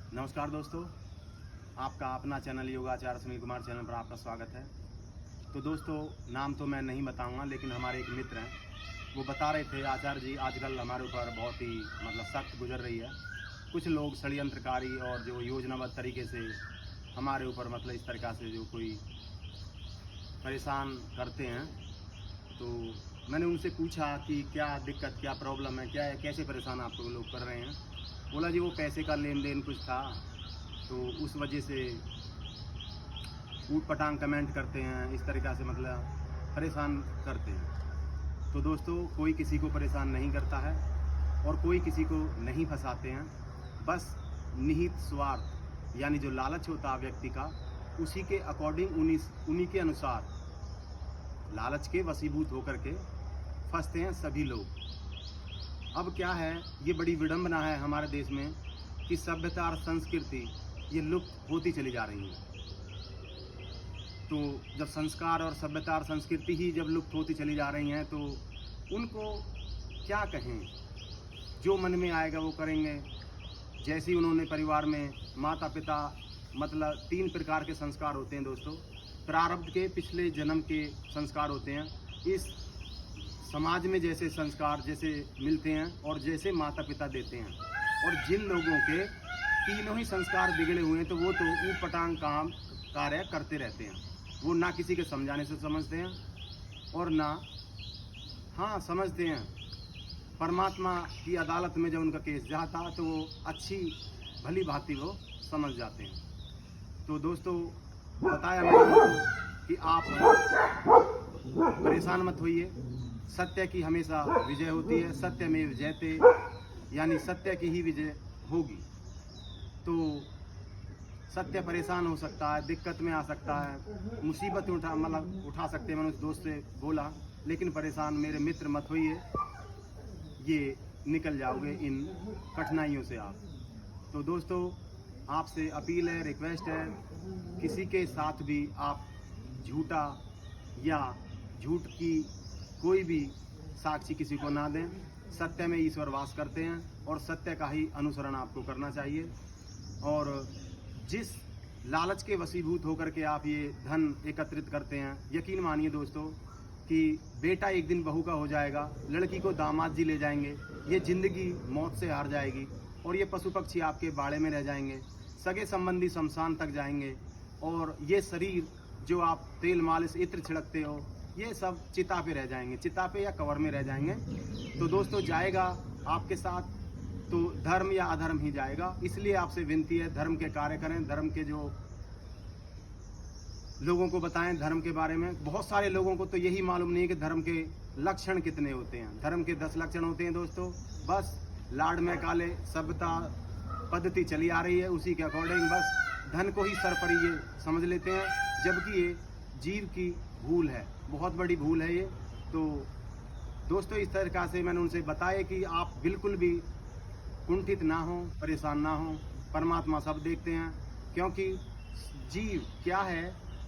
नमस्कार दोस्तों, आपका अपना चैनल योगाचार्य सुनील कुमार चैनल पर आपका स्वागत है। तो दोस्तों, नाम तो मैं नहीं बताऊंगा, लेकिन हमारे एक मित्र हैं, वो बता रहे थे आचार्य जी आजकल हमारे ऊपर बहुत ही सख्त गुजर रही है। कुछ लोग षड्यंत्रकारी और जो योजनाबद्ध तरीके से हमारे ऊपर इस तरीक़ा से जो कोई परेशान करते हैं। तो मैंने उनसे पूछा कि क्या दिक्कत, क्या प्रॉब्लम है, क्या है, कैसे परेशान आप लोग कर रहे हैं। बोला जी वो पैसे का लेन देन कुछ था, तो उस वजह से ऊट पटांग कमेंट करते हैं, इस तरीक़ा से परेशान करते हैं। तो दोस्तों, कोई किसी को परेशान नहीं करता है और कोई किसी को नहीं फंसाते हैं। बस निहित स्वार्थ यानी जो लालच होता है व्यक्ति का, उसी के अकॉर्डिंग उन्हीं के अनुसार लालच के वशीभूत होकर के फंसते हैं सभी लोग। अब क्या है, ये बड़ी विडंबना है हमारे देश में कि सभ्यता और संस्कृति ये लुप्त होती चली जा रही है। तो जब संस्कार और सभ्यता और संस्कृति ही जब लुप्त होती चली जा रही हैं, तो उनको क्या कहें, जो मन में आएगा वो करेंगे। जैसे ही उन्होंने परिवार में माता पिता 3 प्रकार के संस्कार होते हैं दोस्तों। प्रारब्ध के, पिछले जन्म के संस्कार होते हैं। इस समाज में जैसे संस्कार जैसे मिलते हैं और जैसे माता पिता देते हैं, और जिन लोगों के तीनों ही संस्कार बिगड़े हुए हैं, तो वो तो ऊट पटांग काम कार्य करते रहते हैं। वो ना किसी के समझाने से समझते हैं और ना समझते हैं। परमात्मा की अदालत में जब उनका केस जाता तो वो अच्छी भली भांति वो समझ जाते हैं। तो दोस्तों, बताया मैंने कि आप परेशान मत होइए। सत्य की हमेशा विजय होती है। सत्यमेव जयते, यानी सत्य की ही विजय होगी। तो सत्य परेशान हो सकता है, दिक्कत में आ सकता है, मुसीबत उठा सकते हैं। मैंने उस दोस्त से बोला, लेकिन परेशान मेरे मित्र मत होइए, ये निकल जाओगे इन कठिनाइयों से आप। तो दोस्तों, आपसे अपील है, रिक्वेस्ट है, किसी के साथ भी आप झूठा या झूठ की कोई भी साक्षी किसी को ना दें। सत्य में ईश्वर वास करते हैं और सत्य का ही अनुसरण आपको करना चाहिए। और जिस लालच के वशीभूत होकर के आप ये धन एकत्रित करते हैं, यकीन मानिए दोस्तों कि बेटा एक दिन बहू का हो जाएगा, लड़की को दामाद जी ले जाएंगे, ये जिंदगी मौत से हार जाएगी और ये पशु पक्षी आपके बाड़े में रह जाएंगे, सगे संबंधी शमशान तक जाएंगे, और ये शरीर जो आप तेल मालिश इत्र छिड़कते हो, ये सब चिता पे रह जाएंगे, चिता पे या कवर में रह जाएंगे। तो दोस्तों, जाएगा आपके साथ तो धर्म या अधर्म ही जाएगा। इसलिए आपसे विनती है, धर्म के कार्य करें, धर्म के जो लोगों को बताएं धर्म के बारे में। बहुत सारे लोगों को तो यही मालूम नहीं है कि धर्म के लक्षण कितने होते हैं। धर्म के 10 लक्षण होते हैं दोस्तों। बस लाड में काले सभ्यता पद्धति चली आ रही है, उसी के अकॉर्डिंग बस धन को ही सर पर ये समझ लेते हैं, जबकि ये जीव की भूल है, बहुत बड़ी भूल है ये। तो दोस्तों, इस तरीक़ा से मैंने उनसे बताया कि आप बिल्कुल भी कुंठित ना हो, परेशान ना हो। परमात्मा सब देखते हैं, क्योंकि जीव क्या है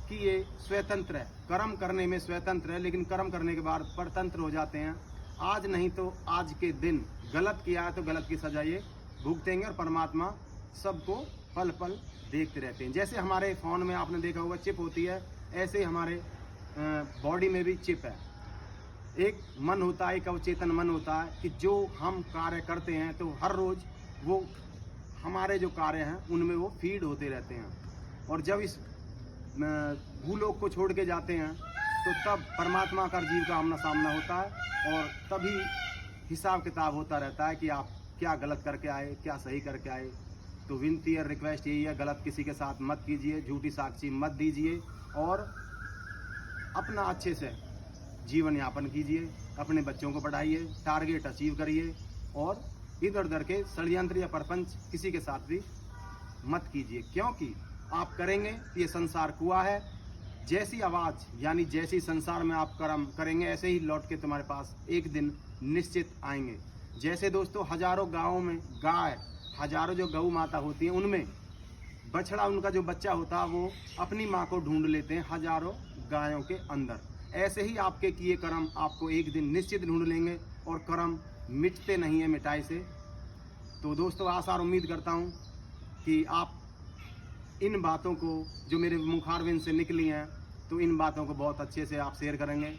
कि ये स्वतंत्र है, कर्म करने में स्वतंत्र है, लेकिन कर्म करने के बाद परतंत्र हो जाते हैं। आज नहीं तो आज के दिन गलत किया है तो गलत की सजा ये भुगतेंगे, और परमात्मा सबको पल पल देखते रहते हैं। जैसे हमारे फ़ोन में आपने देखा होगा चिप होती है, ऐसे हमारे बॉडी में भी चिप है। एक मन होता है, एक अवचेतन मन होता है कि जो हम कार्य करते हैं तो हर रोज़ वो हमारे जो कार्य हैं उनमें वो फीड होते रहते हैं। और जब इस भूलोक को छोड़ के जाते हैं तो तब परमात्मा का जीव का आमना सामना होता है, और तभी हिसाब किताब होता रहता है कि आप क्या गलत करके आए, क्या सही करके आए। तो विनती और रिक्वेस्ट यही है, गलत किसी के साथ मत कीजिए, झूठी साक्षी मत दीजिए, और अपना अच्छे से जीवन यापन कीजिए, अपने बच्चों को पढ़ाइए, टारगेट अचीव करिए, और इधर उधर के षड्यंत्र या प्रपंच किसी के साथ भी मत कीजिए। क्योंकि आप करेंगे तो ये संसार कुआं है। जैसी आवाज़ यानी जैसी संसार में आप कर्म करेंगे, ऐसे ही लौट के तुम्हारे पास एक दिन निश्चित आएंगे। जैसे दोस्तों, हजारों गाँवों में गाय, हजारों जो गौ माता होती हैं, उनमें बछड़ा, उनका जो बच्चा होता है, वो अपनी माँ को ढूंढ लेते हैं हजारों गायों के अंदर। ऐसे ही आपके किए कर्म आपको एक दिन निश्चित ढूंढ लेंगे, और कर्म मिटते नहीं है मिटाई से। तो दोस्तों, आशा और उम्मीद करता हूँ कि आप इन बातों को जो मेरे मुखारविंद से निकली हैं, तो इन बातों को बहुत अच्छे से आप शेयर करेंगे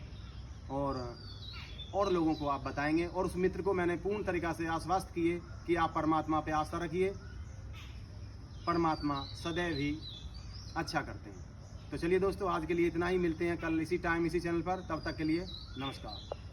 और लोगों को आप बताएंगे। और उस मित्र को मैंने पूर्ण तरीक़ा से आश्वस्त किए कि आप परमात्मा पे आस्था रखिए, परमात्मा सदैव ही अच्छा करते हैं। तो चलिए दोस्तों, आज के लिए इतना ही। मिलते हैं कल इसी टाइम इसी चैनल पर। तब तक के लिए नमस्कार।